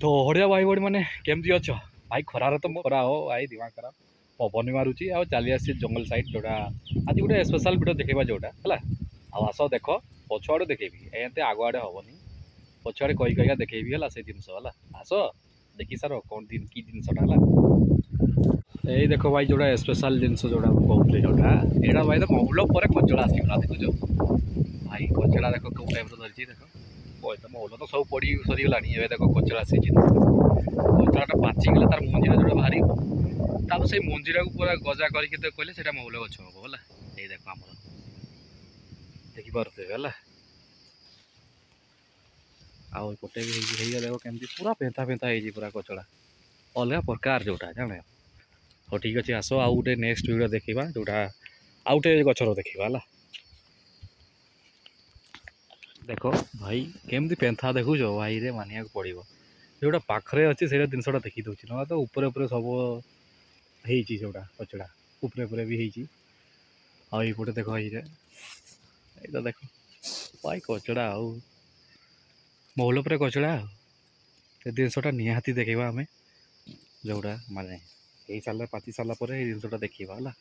तो हड़िया भाई बड़ी मैंने केमती अच्छ भाई खरार तो खरा हो भाई दिमाग खराब पवन मारुची आ चली आसी जंगल साइड जोटा आज गोटे स्पेशल वीडियो देखा जोटा है आस देख पछुआड़े देखेबी एमती आग आड़े हेनी पछुआड़े कही कहीका देखेबी है से जिनस है आस देखी सार कौन दिन की जिनसटा है यही देख भाई जोटा स्पेशल जिनस जोटा कहते जोटा यहाँ भाई तो मौल पर कचड़ा आसगला देखुच भाई कचड़ा देख कौ टाइप धरती देख तो मौल तो सब पड़ी सरीगला देख कचड़ा सीजन कचड़ा पाचिगले तार मंजीरा जो बाहर तापर से मंजीरा को पूरा गजा करके कहले से मौल गछ हम है ये देख आम देखिपे है आउटे भी देख केमती पूरा पेंता पेंता हो पूरा कचड़ा अलग प्रकार जोटा जाने हाँ ठीक अच्छे आस आउ गोटे नेक्स्ट वीडियो देखा जोटा आउ गोटे गचर देखा है देख भाई केमती पेंथा देखुच भाई रे मानिया पड़ो जोटा पाखे अच्छे से जिनसा देखी दूसरी ना तो ऊपर ऊपर सब होटा कचड़ा ऊपर भी होपटे देख ये तो देख भाई कचड़ा आउ मौल पर कचड़ा से जिनसा निहाती देखा आम जोटा माने सारा पाची सारापर जिनसा देखा है।